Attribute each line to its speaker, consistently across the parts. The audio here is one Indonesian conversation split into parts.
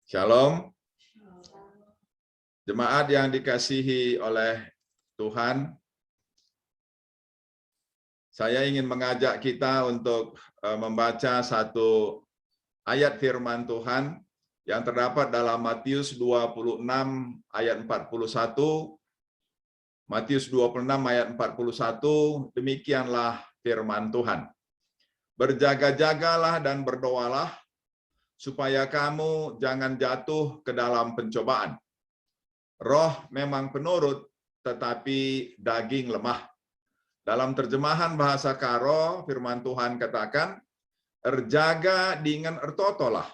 Speaker 1: Shalom, jemaat yang dikasihi oleh Tuhan. Saya ingin mengajak kita untuk membaca satu ayat firman Tuhan yang terdapat dalam Matius 26 ayat 41. Matius 26 ayat 41, demikianlah firman Tuhan. Berjaga-jagalah dan berdoalah, supaya kamu jangan jatuh ke dalam pencobaan. Roh memang penurut, tetapi daging lemah. Dalam terjemahan bahasa Karo, firman Tuhan katakan, erjaga dengan ertotolah,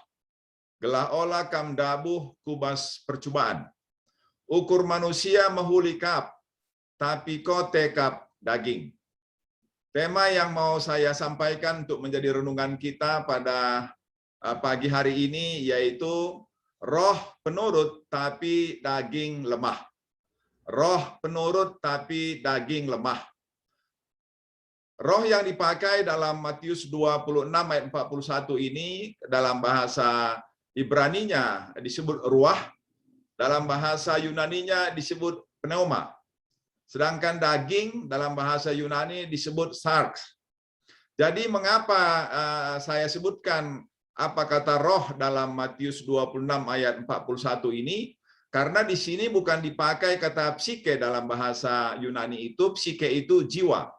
Speaker 1: gelah olah kam dabuh kubas percobaan. Ukur manusia mehulikap, tapi kotekap daging. Tema yang mau saya sampaikan untuk menjadi renungan kita pada pagi hari ini yaitu roh penurut tapi daging lemah. Roh penurut tapi daging lemah. Roh yang dipakai dalam Matius 26 ayat 41 ini dalam bahasa Ibraninya disebut ruah, dalam bahasa Yunaninya disebut pneuma. Sedangkan daging dalam bahasa Yunani disebut sarx. Jadi mengapa saya sebutkan apa kata roh dalam Matius 26 ayat 41 ini? Karena di sini bukan dipakai kata psike dalam bahasa Yunani itu, psike itu jiwa.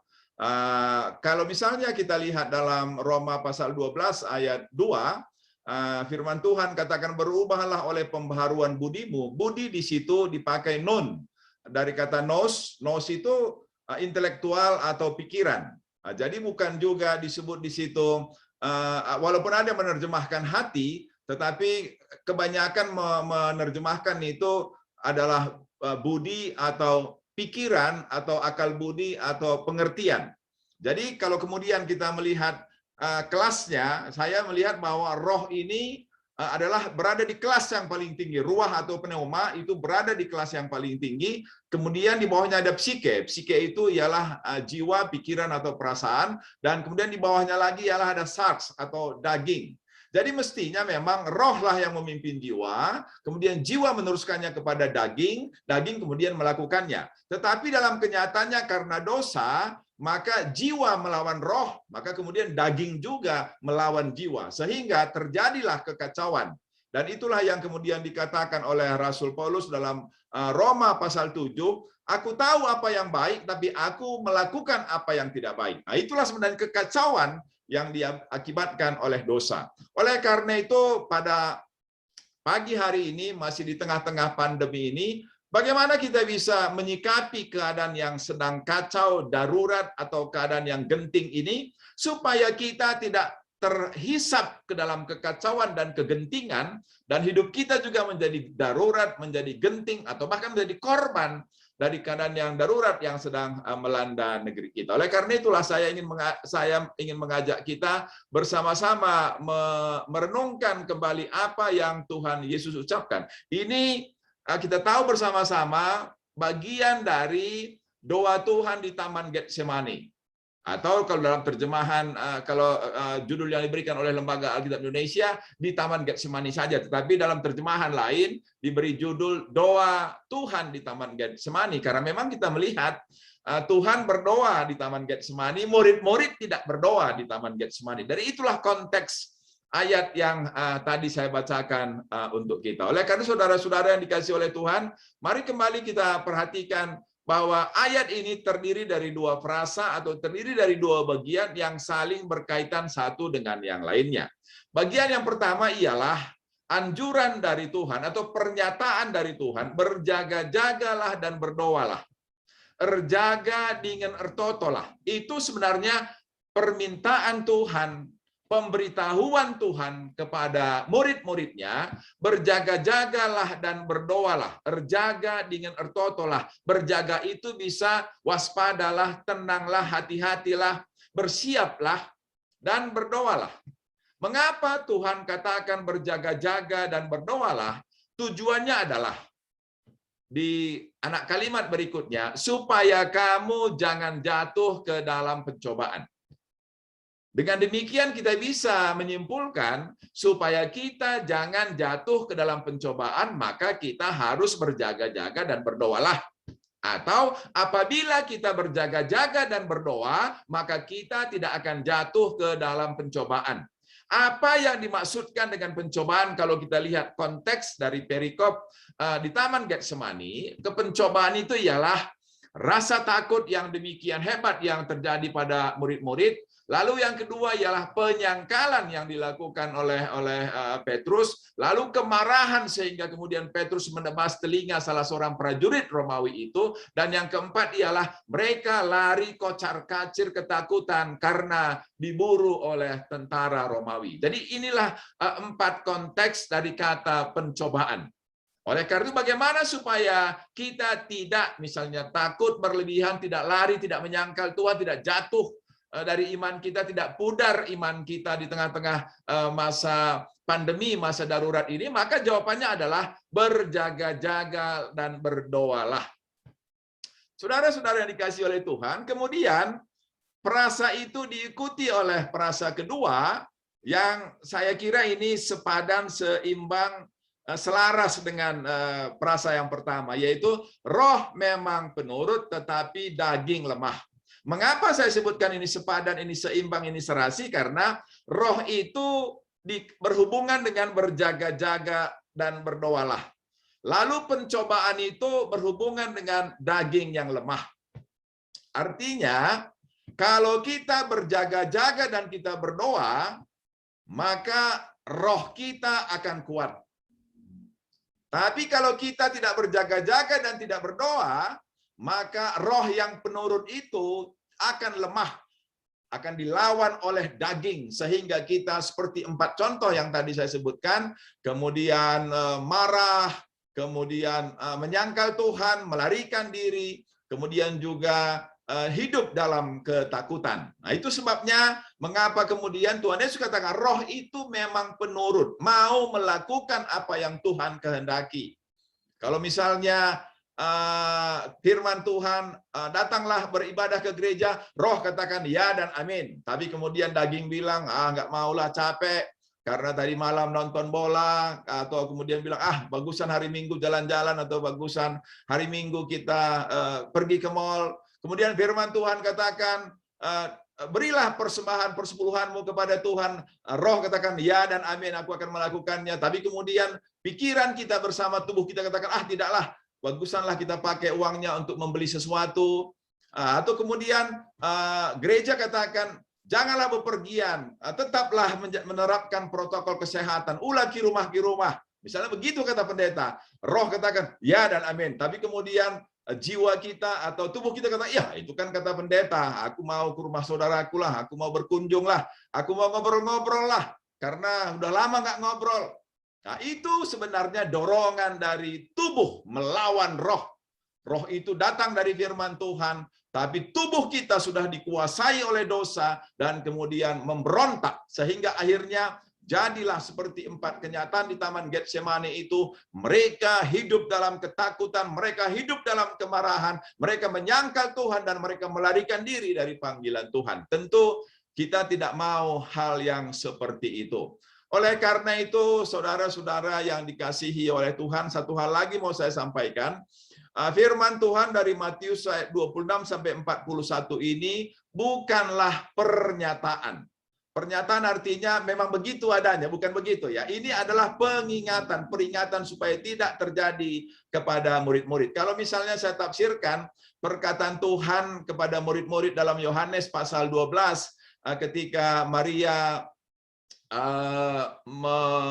Speaker 1: Kalau misalnya kita lihat dalam Roma pasal 12 ayat 2, firman Tuhan katakan berubahlah oleh pembaharuan budimu. Budi di situ dipakai non. Dari kata nos itu intelektual atau pikiran. Jadi bukan juga disebut di situ, walaupun ada yang menerjemahkan hati, tetapi kebanyakan menerjemahkan itu adalah budi atau pikiran atau akal budi atau pengertian. Jadi kalau kemudian kita melihat kelasnya, saya melihat bahwa roh ini adalah berada di kelas yang paling tinggi. Ruah atau pneuma itu berada di kelas yang paling tinggi. Kemudian di bawahnya ada psike. Psike itu ialah jiwa, pikiran atau perasaan. Dan kemudian di bawahnya lagi ialah ada sarx atau daging. Jadi mestinya memang rohlah yang memimpin jiwa, kemudian jiwa meneruskannya kepada daging, daging kemudian melakukannya. Tetapi dalam kenyataannya karena dosa, maka jiwa melawan roh, maka kemudian daging juga melawan jiwa. Sehingga terjadilah kekacauan. Dan itulah yang kemudian dikatakan oleh Rasul Paulus dalam Roma pasal 7, aku tahu apa yang baik, tapi aku melakukan apa yang tidak baik. Nah, itulah sebenarnya kekacauan yang diakibatkan oleh dosa. Oleh karena itu, pada pagi hari ini, masih di tengah-tengah pandemi ini, bagaimana kita bisa menyikapi keadaan yang sedang kacau, darurat, atau keadaan yang genting ini, supaya kita tidak terhisap ke dalam kekacauan dan kegentingan, dan hidup kita juga menjadi darurat, menjadi genting, atau bahkan menjadi korban dari keadaan yang darurat yang sedang melanda negeri kita. Oleh karena itulah saya ingin mengajak kita bersama-sama merenungkan kembali apa yang Tuhan Yesus ucapkan. Ini kita tahu bersama-sama bagian dari doa Tuhan di Taman Getsemani. Atau kalau dalam terjemahan, kalau judul yang diberikan oleh Lembaga Alkitab Indonesia, di Taman Getsemani saja. Tetapi dalam terjemahan lain diberi judul Doa Tuhan di Taman Getsemani. Karena memang kita melihat Tuhan berdoa di Taman Getsemani, murid-murid tidak berdoa di Taman Getsemani. Dari itulah konteks ayat yang tadi saya bacakan untuk kita. Oleh karena saudara-saudara yang dikasihi oleh Tuhan, mari kembali kita perhatikan bahwa ayat ini terdiri dari dua frasa atau terdiri dari dua bagian yang saling berkaitan satu dengan yang lainnya. Bagian yang pertama ialah anjuran dari Tuhan atau pernyataan dari Tuhan, berjaga-jagalah dan berdoalah. Erjaga dengan ertotolah. Itu sebenarnya permintaan Tuhan, pemberitahuan Tuhan kepada murid-muridnya, berjaga-jagalah dan berdoalah. Erjaga dengan ertotolah. Berjaga itu bisa waspadalah, tenanglah, hati-hatilah, bersiaplah, dan berdoalah. Mengapa Tuhan katakan berjaga-jaga dan berdoalah? Tujuannya adalah di anak kalimat berikutnya, supaya kamu jangan jatuh ke dalam pencobaan. Dengan demikian kita bisa menyimpulkan supaya kita jangan jatuh ke dalam pencobaan, maka kita harus berjaga-jaga dan berdoalah. Atau apabila kita berjaga-jaga dan berdoa, maka kita tidak akan jatuh ke dalam pencobaan. Apa yang dimaksudkan dengan pencobaan kalau kita lihat konteks dari perikop di Taman Getsemani, pencobaan itu ialah rasa takut yang demikian hebat yang terjadi pada murid-murid. Lalu yang kedua ialah penyangkalan yang dilakukan oleh Petrus, lalu kemarahan sehingga kemudian Petrus menebas telinga salah seorang prajurit Romawi itu, dan yang keempat ialah mereka lari kocar-kacir ketakutan karena diburu oleh tentara Romawi. Jadi inilah 4 konteks dari kata pencobaan. Oleh karena itu bagaimana supaya kita tidak misalnya takut berlebihan, tidak lari, tidak menyangkal Tuhan, tidak jatuh dari iman kita, tidak pudar iman kita di tengah-tengah masa pandemi, masa darurat ini, maka jawabannya adalah berjaga-jaga dan berdoalah. Saudara-saudara yang dikasihi oleh Tuhan, kemudian perasa itu diikuti oleh perasa kedua yang saya kira ini sepadan, seimbang, selaras dengan perasa yang pertama, yaitu roh memang penurut tetapi daging lemah. Mengapa saya sebutkan ini sepadan, ini seimbang, ini serasi? Karena roh itu berhubungan dengan berjaga-jaga dan berdoalah. Lalu pencobaan itu berhubungan dengan daging yang lemah. Artinya, kalau kita berjaga-jaga dan kita berdoa, maka roh kita akan kuat. Tapi kalau kita tidak berjaga-jaga dan tidak berdoa, maka roh yang penurut itu akan lemah, akan dilawan oleh daging, sehingga kita seperti 4 contoh yang tadi saya sebutkan, kemudian marah, kemudian menyangkal Tuhan, melarikan diri, kemudian juga hidup dalam ketakutan. Nah, itu sebabnya mengapa kemudian Tuhan Yesus katakan roh itu memang penurut, mau melakukan apa yang Tuhan kehendaki. Kalau misalnya firman Tuhan, datanglah beribadah ke gereja, roh katakan ya dan amin. Tapi kemudian daging bilang, nggak maulah, capek, karena tadi malam nonton bola, atau kemudian bilang, bagusan hari Minggu jalan-jalan, atau bagusan hari Minggu kita pergi ke mall. Kemudian firman Tuhan katakan, berilah persembahan persepuluhanmu kepada Tuhan. Roh katakan, ya dan amin, aku akan melakukannya. Tapi kemudian pikiran kita bersama tubuh kita katakan, tidaklah, bagusanlah kita pakai uangnya untuk membeli sesuatu. Atau kemudian gereja katakan, janganlah bepergian, tetaplah menerapkan protokol kesehatan, ulah ki rumah. Misalnya begitu kata pendeta. Roh katakan, ya dan amin. Tapi kemudian jiwa kita atau tubuh kita kata, ya itu kan kata pendeta, aku mau ke rumah saudaraku lah, aku mau berkunjung lah, aku mau ngobrol-ngobrol lah, karena udah lama nggak ngobrol. Nah, itu sebenarnya dorongan dari tubuh melawan roh. Roh itu datang dari firman Tuhan, tapi tubuh kita sudah dikuasai oleh dosa dan kemudian memberontak, sehingga akhirnya jadilah seperti 4 kenyataan di Taman Getsemani itu. Mereka hidup dalam ketakutan, mereka hidup dalam kemarahan, mereka menyangkal Tuhan, dan mereka melarikan diri dari panggilan Tuhan. Tentu kita tidak mau hal yang seperti itu. Oleh karena itu, saudara-saudara yang dikasihi oleh Tuhan, satu hal lagi mau saya sampaikan. Firman Tuhan dari Matius ayat 26 sampai 41 ini bukanlah pernyataan. Pernyataan artinya memang begitu adanya, bukan begitu ya. Ini adalah pengingatan, peringatan supaya tidak terjadi kepada murid-murid. Kalau misalnya saya tafsirkan perkataan Tuhan kepada murid-murid dalam Yohanes pasal 12, ketika Maria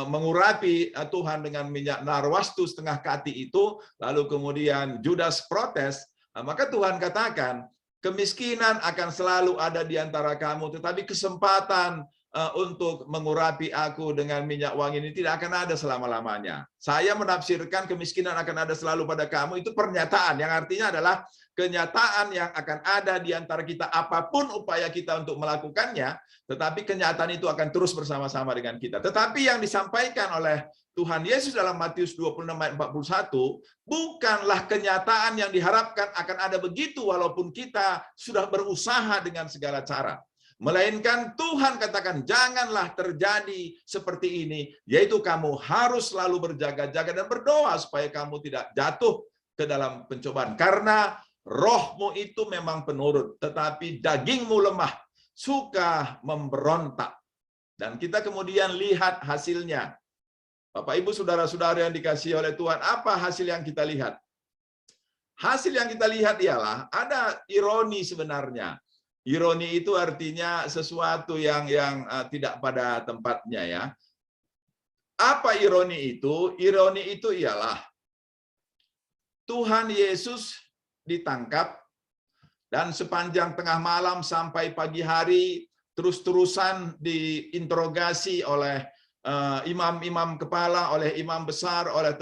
Speaker 1: mengurapi Tuhan dengan minyak narwastu setengah kati itu, lalu kemudian Judas protes, maka Tuhan katakan, kemiskinan akan selalu ada di antara kamu, tetapi kesempatan untuk mengurapi aku dengan minyak wangi ini tidak akan ada selama-lamanya. Saya menafsirkan kemiskinan akan ada selalu pada kamu, itu pernyataan yang artinya adalah kenyataan yang akan ada di antara kita apapun upaya kita untuk melakukannya, tetapi kenyataan itu akan terus bersama-sama dengan kita. Tetapi yang disampaikan oleh Tuhan Yesus dalam Matius 26 ayat 41 bukanlah kenyataan yang diharapkan akan ada begitu walaupun kita sudah berusaha dengan segala cara. Melainkan Tuhan katakan, janganlah terjadi seperti ini, yaitu kamu harus selalu berjaga-jaga dan berdoa supaya kamu tidak jatuh ke dalam pencobaan. Karena rohmu itu memang penurut, tetapi dagingmu lemah, suka memberontak. Dan kita kemudian lihat hasilnya. Bapak, Ibu, saudara-saudara yang dikasihi oleh Tuhan, apa hasil yang kita lihat? Hasil yang kita lihat ialah ada ironi sebenarnya. Ironi itu artinya sesuatu yang tidak pada tempatnya ya. Apa ironi itu? Ironi itu ialah Tuhan Yesus ditangkap dan sepanjang tengah malam sampai pagi hari terus-terusan diinterogasi oleh imam-imam kepala, oleh imam besar, oleh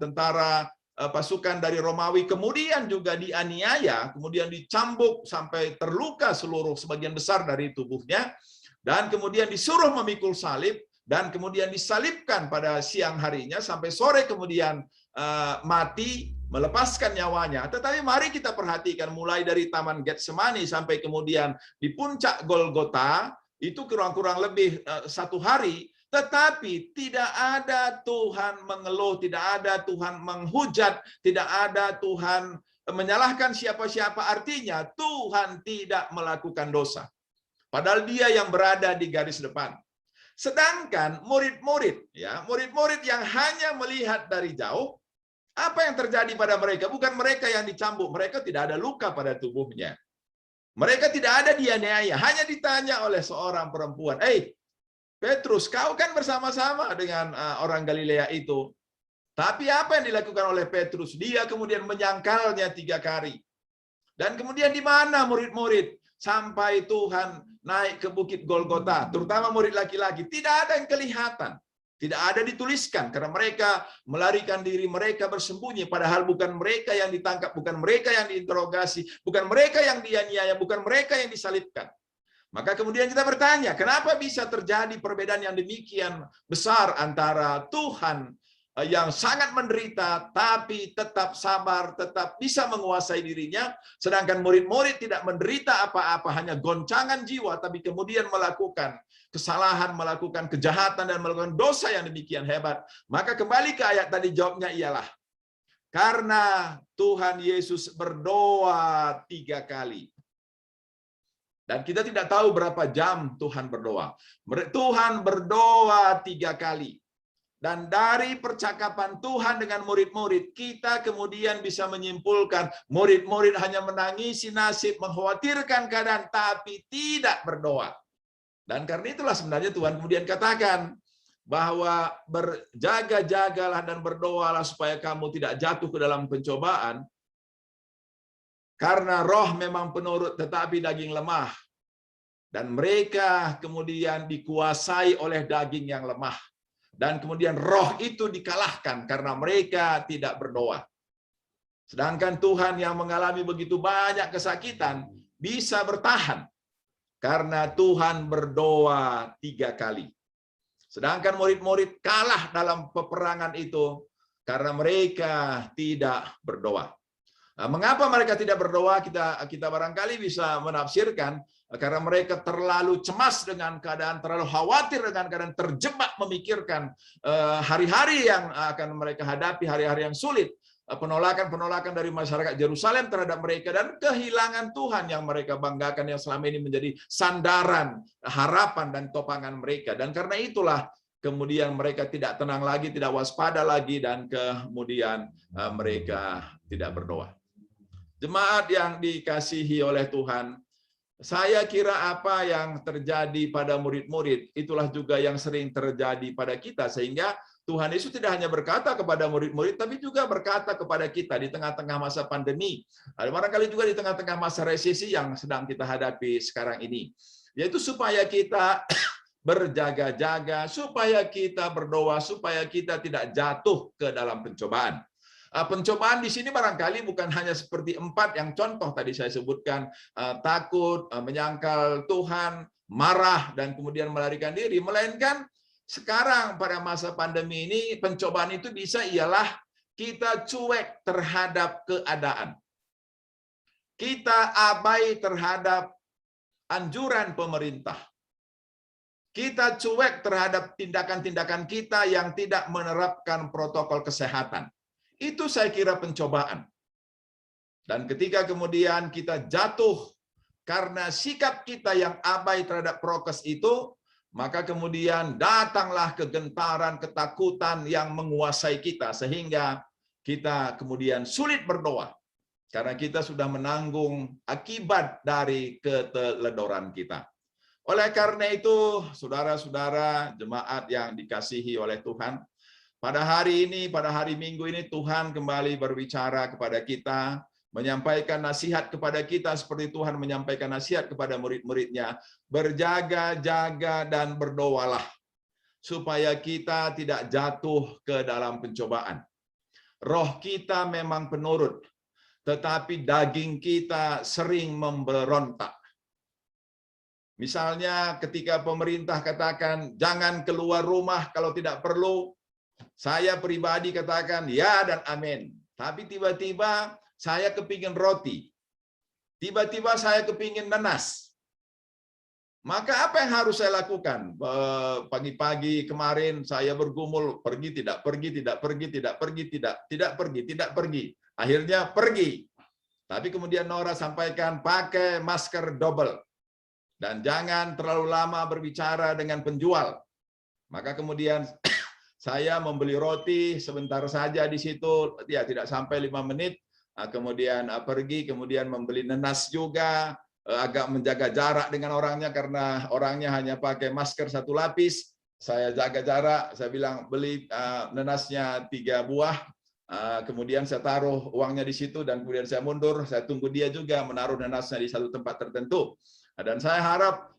Speaker 1: tentara pasukan dari Romawi, kemudian juga dianiaya, kemudian dicambuk sampai terluka sebagian besar dari tubuhnya, dan kemudian disuruh memikul salib, dan kemudian disalibkan pada siang harinya sampai sore kemudian mati, melepaskan nyawanya. Tetapi mari kita perhatikan mulai dari Taman Getsemani sampai kemudian di puncak Golgota, itu kurang-kurang lebih 1 hari. Tetapi tidak ada Tuhan mengeluh, tidak ada Tuhan menghujat, tidak ada Tuhan menyalahkan siapa-siapa. Artinya Tuhan tidak melakukan dosa. Padahal Dia yang berada di garis depan. Sedangkan murid-murid, ya, murid-murid yang hanya melihat dari jauh, apa yang terjadi pada mereka? Bukan mereka yang dicambuk, mereka tidak ada luka pada tubuhnya. Mereka tidak ada dianiaya, hanya ditanya oleh seorang perempuan, Petrus, kau kan bersama-sama dengan orang Galilea itu. Tapi apa yang dilakukan oleh Petrus? Dia kemudian menyangkalnya 3 kali. Dan kemudian di mana murid-murid? Sampai Tuhan naik ke bukit Golgota, terutama murid laki-laki. Tidak ada yang kelihatan. Tidak ada dituliskan, karena mereka melarikan diri, mereka bersembunyi. Padahal bukan mereka yang ditangkap, bukan mereka yang diinterogasi, bukan mereka yang dianiaya, bukan mereka yang disalibkan. Maka kemudian kita bertanya, kenapa bisa terjadi perbedaan yang demikian besar antara Tuhan yang sangat menderita, tapi tetap sabar, tetap bisa menguasai dirinya, sedangkan murid-murid tidak menderita apa-apa, hanya goncangan jiwa, tapi kemudian melakukan kesalahan, melakukan kejahatan, dan melakukan dosa yang demikian hebat. Maka kembali ke ayat tadi, jawabnya ialah, karena Tuhan Yesus berdoa 3 kali. Dan kita tidak tahu berapa jam Tuhan berdoa. Tuhan berdoa 3 kali. Dan dari percakapan Tuhan dengan murid-murid, kita kemudian bisa menyimpulkan, murid-murid hanya menangisi nasib, mengkhawatirkan keadaan, tapi tidak berdoa. Dan karena itulah sebenarnya Tuhan kemudian katakan, bahwa berjaga-jagalah dan berdoalah supaya kamu tidak jatuh ke dalam pencobaan, karena roh memang penurut tetapi daging lemah. Dan mereka kemudian dikuasai oleh daging yang lemah. Dan kemudian roh itu dikalahkan karena mereka tidak berdoa. Sedangkan Tuhan yang mengalami begitu banyak kesakitan bisa bertahan. Karena Tuhan berdoa 3 kali. Sedangkan murid-murid kalah dalam peperangan itu karena mereka tidak berdoa. Nah, mengapa mereka tidak berdoa? Kita barangkali bisa menafsirkan karena mereka terlalu cemas dengan keadaan, terlalu khawatir dengan keadaan, terjebak memikirkan hari-hari yang akan mereka hadapi, hari-hari yang sulit, penolakan-penolakan dari masyarakat Yerusalem terhadap mereka, dan kehilangan Tuhan yang mereka banggakan, yang selama ini menjadi sandaran, harapan, dan topangan mereka. Dan karena itulah kemudian mereka tidak tenang lagi, tidak waspada lagi, dan kemudian mereka tidak berdoa. Jemaat yang dikasihi oleh Tuhan, saya kira apa yang terjadi pada murid-murid, itulah juga yang sering terjadi pada kita, sehingga Tuhan Yesus tidak hanya berkata kepada murid-murid, tapi juga berkata kepada kita di tengah-tengah masa pandemi, barangkali juga di tengah-tengah masa resesi yang sedang kita hadapi sekarang ini, yaitu supaya kita berjaga-jaga, supaya kita berdoa, supaya kita tidak jatuh ke dalam pencobaan. Pencobaan di sini barangkali bukan hanya seperti 4 yang contoh tadi saya sebutkan, takut, menyangkal Tuhan, marah, dan kemudian melarikan diri, melainkan sekarang pada masa pandemi ini pencobaan itu bisa ialah kita cuek terhadap keadaan. Kita abai terhadap anjuran pemerintah. Kita cuek terhadap tindakan-tindakan kita yang tidak menerapkan protokol kesehatan. Itu saya kira pencobaan. Dan ketika kemudian kita jatuh karena sikap kita yang abai terhadap prokes itu, maka kemudian datanglah kegentaran, ketakutan yang menguasai kita, sehingga kita kemudian sulit berdoa. Karena kita sudah menanggung akibat dari keteledoran kita. Oleh karena itu, saudara-saudara jemaat yang dikasihi oleh Tuhan, pada hari ini, pada hari Minggu ini, Tuhan kembali berbicara kepada kita, menyampaikan nasihat kepada kita seperti Tuhan menyampaikan nasihat kepada murid-muridnya. Berjaga-jaga dan berdoalah, supaya kita tidak jatuh ke dalam pencobaan. Roh kita memang penurut, tetapi daging kita sering memberontak. Misalnya ketika pemerintah katakan jangan keluar rumah kalau tidak perlu, saya pribadi katakan ya dan amin. Tapi tiba-tiba saya kepingin roti, tiba-tiba saya kepingin nanas. Maka apa yang harus saya lakukan? Pagi-pagi kemarin saya bergumul, pergi, tidak pergi, tidak pergi, tidak pergi, tidak pergi, tidak pergi. Akhirnya pergi. Tapi kemudian Nora sampaikan pakai masker double. Dan jangan terlalu lama berbicara dengan penjual. Maka kemudian saya membeli roti sebentar saja di situ, ya tidak sampai 5 menit. Kemudian pergi, kemudian membeli nanas juga, agak menjaga jarak dengan orangnya karena orangnya hanya pakai masker 1 lapis. Saya jaga jarak, saya bilang beli nanasnya 3 buah. Kemudian saya taruh uangnya di situ dan kemudian saya mundur, saya tunggu dia juga menaruh nanasnya di satu tempat tertentu. Dan saya harap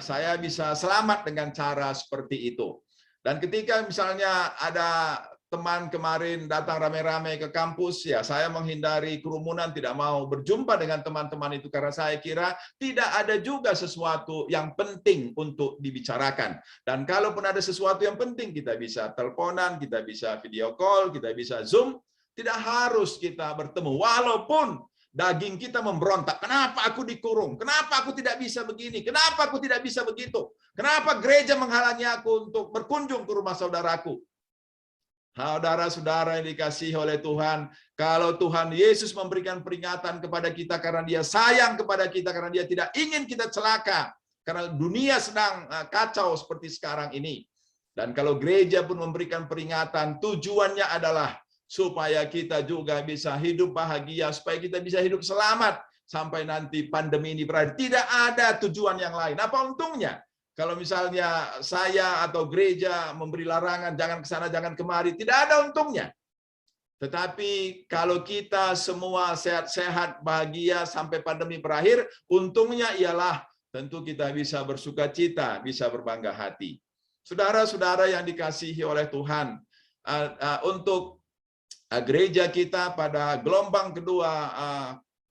Speaker 1: saya bisa selamat dengan cara seperti itu. Dan ketika misalnya ada teman kemarin datang rame-rame ke kampus, ya saya menghindari kerumunan, tidak mau berjumpa dengan teman-teman itu karena saya kira tidak ada juga sesuatu yang penting untuk dibicarakan. Dan kalaupun ada sesuatu yang penting, kita bisa teleponan, kita bisa video call, kita bisa Zoom, tidak harus kita bertemu. Walaupun daging kita memberontak, kenapa aku dikurung? Kenapa aku tidak bisa begini? Kenapa aku tidak bisa begitu? Kenapa gereja menghalangi aku untuk berkunjung ke rumah saudaraku? Saudara-saudara yang dikasihi oleh Tuhan, kalau Tuhan Yesus memberikan peringatan kepada kita karena Dia sayang kepada kita, karena Dia tidak ingin kita celaka, karena dunia sedang kacau seperti sekarang ini. Dan kalau gereja pun memberikan peringatan, tujuannya adalah supaya kita juga bisa hidup bahagia, supaya kita bisa hidup selamat sampai nanti pandemi ini berakhir. Tidak ada tujuan yang lain. Apa untungnya? Kalau misalnya saya atau gereja memberi larangan, jangan ke sana, jangan kemari, tidak ada untungnya. Tetapi kalau kita semua sehat-sehat, bahagia sampai pandemi berakhir, untungnya ialah tentu kita bisa bersukacita, bisa berbangga hati. Saudara-saudara yang dikasihi oleh Tuhan, untuk gereja kita pada gelombang kedua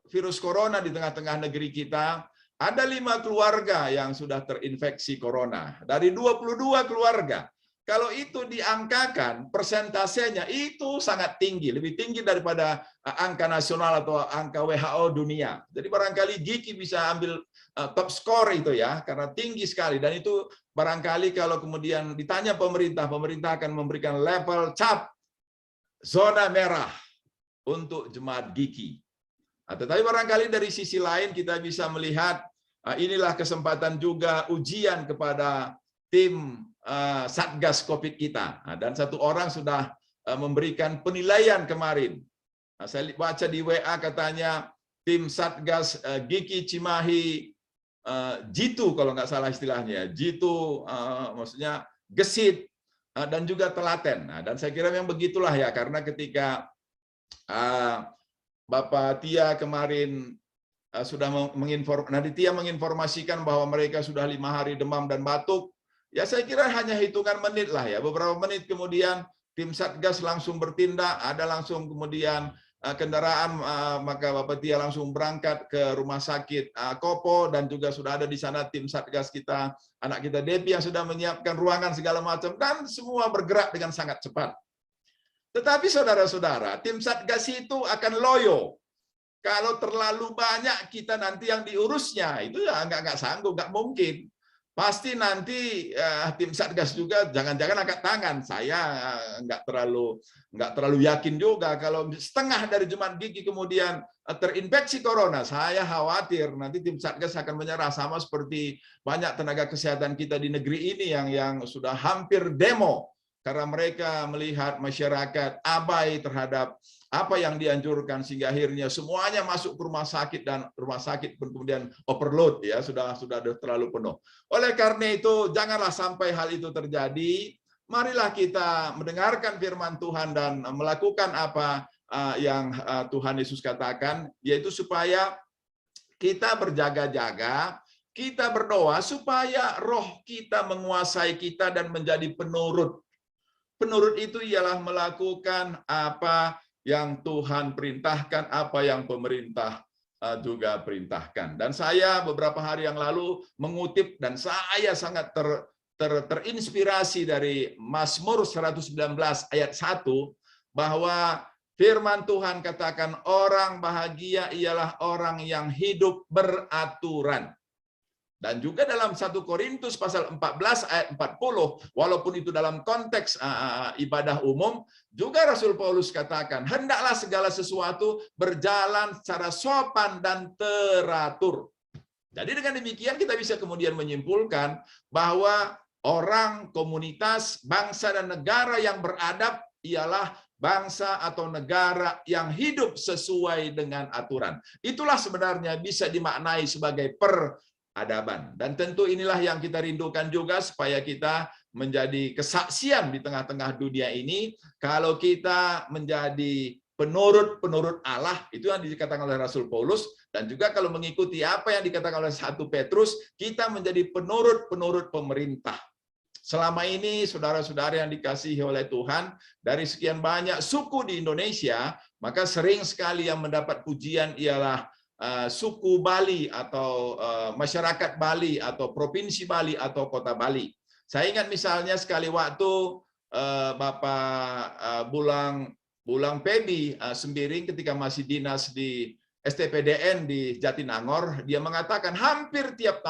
Speaker 1: virus corona di tengah-tengah negeri kita, ada 5 keluarga yang sudah terinfeksi corona. Dari 22 keluarga. Kalau itu diangkakan, persentasenya itu sangat tinggi. Lebih tinggi daripada angka nasional atau angka WHO dunia. Jadi barangkali Giki bisa ambil top score itu ya, karena tinggi sekali. Dan itu barangkali kalau kemudian ditanya pemerintah, pemerintah akan memberikan level cap zona merah untuk jemaat Giki. Tetapi barangkali dari sisi lain kita bisa melihat inilah kesempatan juga ujian kepada tim Satgas COVID kita. Dan satu orang sudah memberikan penilaian kemarin. Saya baca di WA katanya tim Satgas Giki Cimahi jitu kalau nggak salah istilahnya. Jitu maksudnya gesit dan juga telaten. Dan saya kira memang begitulah ya, karena ketika Bapak Tia kemarin sudah menginformasikan bahwa mereka sudah 5 hari demam dan batuk, ya saya kira hanya hitungan menit lah ya. Beberapa menit kemudian tim Satgas langsung bertindak, ada langsung kemudian kendaraan, maka Bapak Tia langsung berangkat ke rumah sakit Kopo, dan juga sudah ada di sana tim Satgas kita, anak kita Depi yang sudah menyiapkan ruangan segala macam, dan semua bergerak dengan sangat cepat. Tetapi saudara-saudara, tim Satgas itu akan loyo. Kalau terlalu banyak kita nanti yang diurusnya, itu ya nggak sanggup, nggak mungkin. Pasti nanti tim Satgas juga jangan-jangan angkat tangan. Saya nggak terlalu yakin juga kalau setengah dari jemaat gigi kemudian terinfeksi corona. Saya khawatir nanti tim Satgas akan menyerah, sama seperti banyak tenaga kesehatan kita di negeri ini yang sudah hampir demo karena mereka melihat masyarakat abai terhadap apa yang dianjurkan, sehingga akhirnya semuanya masuk ke rumah sakit, dan rumah sakit pun kemudian overload, ya sudah terlalu penuh. Oleh karena itu, janganlah sampai hal itu terjadi. Marilah kita mendengarkan firman Tuhan dan melakukan apa yang Tuhan Yesus katakan, yaitu supaya kita berjaga-jaga, kita berdoa supaya roh kita menguasai kita dan menjadi penurut. Penurut itu ialah melakukan apa yang Tuhan perintahkan, apa yang pemerintah juga perintahkan. Dan saya beberapa hari yang lalu mengutip, dan saya sangat terinspirasi dari Mazmur 119 ayat 1, bahwa firman Tuhan katakan, orang bahagia ialah orang yang hidup beraturan. Dan juga dalam 1 Korintus pasal 14 ayat 40, walaupun itu dalam konteks ibadah umum, juga Rasul Paulus katakan, hendaklah segala sesuatu berjalan secara sopan dan teratur. Jadi dengan demikian kita bisa kemudian menyimpulkan bahwa orang, komunitas, bangsa, dan negara yang beradab ialah bangsa atau negara yang hidup sesuai dengan aturan. Itulah sebenarnya bisa dimaknai sebagai peradaban. Dan tentu inilah yang kita rindukan juga, supaya kita menjadi kesaksian di tengah-tengah dunia ini. Kalau kita menjadi penurut Allah, itu yang dikatakan oleh Rasul Paulus, dan juga kalau mengikuti apa yang dikatakan oleh 1 Petrus, kita menjadi penurut pemerintah. Selama ini, saudara-saudara yang dikasihi oleh Tuhan, dari sekian banyak suku di Indonesia, maka sering sekali yang mendapat pujian ialah suku Bali, atau masyarakat Bali, atau provinsi Bali, atau kota Bali. Saya ingat misalnya sekali waktu Bapak Bulang Pebi Sembiring ketika masih dinas di STPDN di Jatinangor, dia mengatakan hampir tiap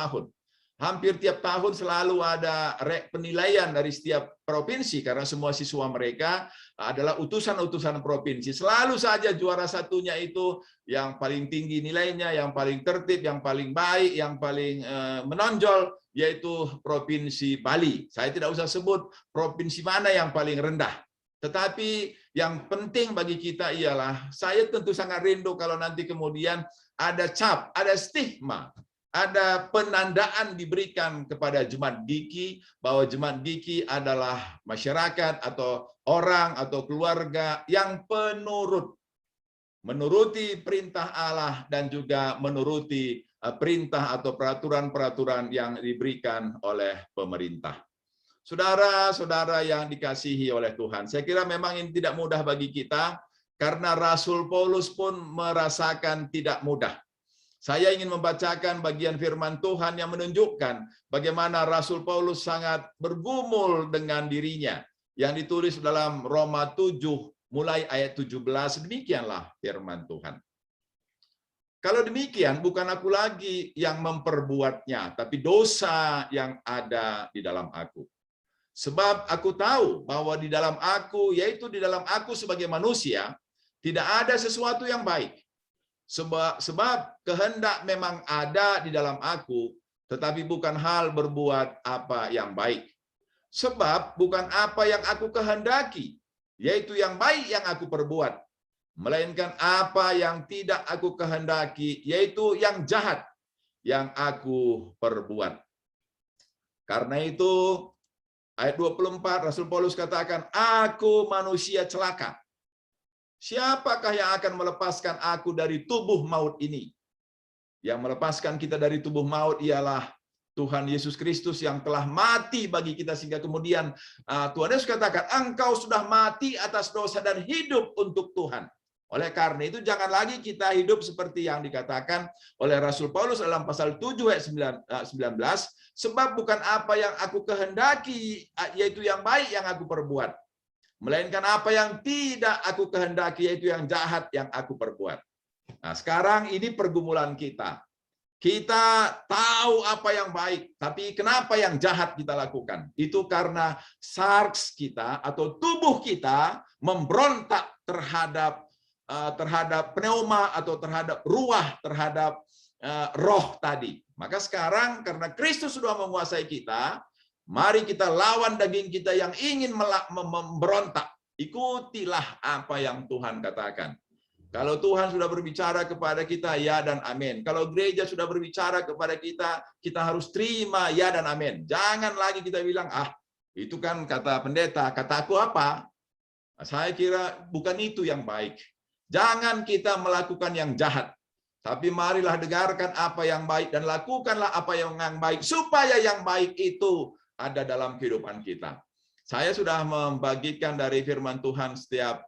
Speaker 1: tahun selalu ada penilaian dari setiap provinsi, karena semua siswa mereka adalah utusan-utusan provinsi. Selalu saja juara satunya itu yang paling tinggi nilainya, yang paling tertib, yang paling baik, yang paling menonjol, yaitu Provinsi Bali. Saya tidak usah sebut provinsi mana yang paling rendah. Tetapi yang penting bagi kita ialah, saya tentu sangat rindu kalau nanti kemudian ada cap, ada stigma, ada penandaan diberikan kepada jemaat gigi, bahwa jemaat gigi adalah masyarakat atau orang atau keluarga yang menuruti perintah Allah, dan juga menuruti perintah atau peraturan-peraturan yang diberikan oleh pemerintah. Saudara-saudara yang dikasihi oleh Tuhan, saya kira memang ini tidak mudah bagi kita, karena Rasul Paulus pun merasakan tidak mudah. Saya ingin membacakan bagian firman Tuhan yang menunjukkan bagaimana Rasul Paulus sangat bergumul dengan dirinya, yang ditulis dalam Roma 7 mulai ayat 17. Demikianlah firman Tuhan. Kalau demikian, bukan aku lagi yang memperbuatnya, tapi dosa yang ada di dalam aku. Sebab aku tahu bahwa di dalam aku, yaitu di dalam aku sebagai manusia, tidak ada sesuatu yang baik. Sebab kehendak memang ada di dalam aku, tetapi bukan hal berbuat apa yang baik. Sebab bukan apa yang aku kehendaki, yaitu yang baik yang aku perbuat, melainkan apa yang tidak aku kehendaki, yaitu yang jahat yang aku perbuat. Karena itu, ayat 24, Rasul Paulus katakan, aku manusia celaka. Siapakah yang akan melepaskan aku dari tubuh maut ini? Yang melepaskan kita dari tubuh maut ialah Tuhan Yesus Kristus, yang telah mati bagi kita, sehingga kemudian Tuhan Yesus katakan, engkau sudah mati atas dosa dan hidup untuk Tuhan. Oleh karena itu, jangan lagi kita hidup seperti yang dikatakan oleh Rasul Paulus dalam pasal 7 ayat 19, sebab bukan apa yang aku kehendaki, yaitu yang baik yang aku perbuat, melainkan apa yang tidak aku kehendaki, yaitu yang jahat yang aku perbuat. Nah, sekarang ini pergumulan kita. Kita tahu apa yang baik, tapi kenapa yang jahat kita lakukan? Itu karena sarks kita atau tubuh kita memberontak terhadap pneuma atau terhadap ruah, terhadap roh tadi. Maka sekarang karena Kristus sudah menguasai kita, mari kita lawan daging kita yang ingin memberontak. Ikutilah apa yang Tuhan katakan. Kalau Tuhan sudah berbicara kepada kita, ya dan amin. Kalau gereja sudah berbicara kepada kita, kita harus terima ya dan amin. Jangan lagi kita bilang, itu kan kata pendeta, kataku apa? Saya kira bukan itu yang baik. Jangan kita melakukan yang jahat. Tapi marilah dengarkan apa yang baik dan lakukanlah apa yang baik. Supaya yang baik itu ada dalam kehidupan kita. Saya sudah membagikan dari firman Tuhan setiap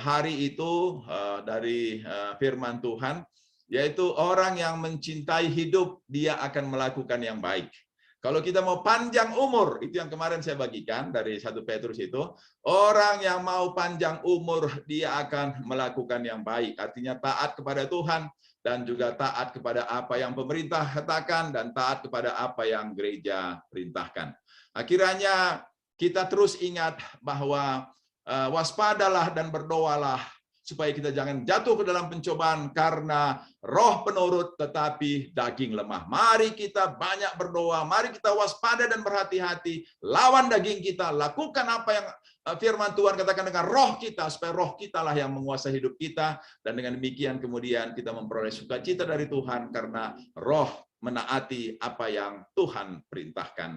Speaker 1: hari itu dari firman Tuhan, yaitu orang yang mencintai hidup, dia akan melakukan yang baik. Kalau kita mau panjang umur, itu yang kemarin saya bagikan dari 1 Petrus itu, orang yang mau panjang umur, dia akan melakukan yang baik. Artinya taat kepada Tuhan, dan juga taat kepada apa yang pemerintah katakan, dan taat kepada apa yang gereja perintahkan. Akhirnya kita terus ingat bahwa waspadalah dan berdoalah supaya kita jangan jatuh ke dalam pencobaan karena roh penurut tetapi daging lemah. Mari kita banyak berdoa, mari kita waspada dan berhati-hati, lawan daging kita, lakukan apa yang firman Tuhan katakan dengan roh kita, supaya roh kita lah yang menguasai hidup kita, dan dengan demikian kemudian kita memperoleh sukacita dari Tuhan karena roh menaati apa yang Tuhan perintahkan.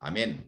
Speaker 1: Amin.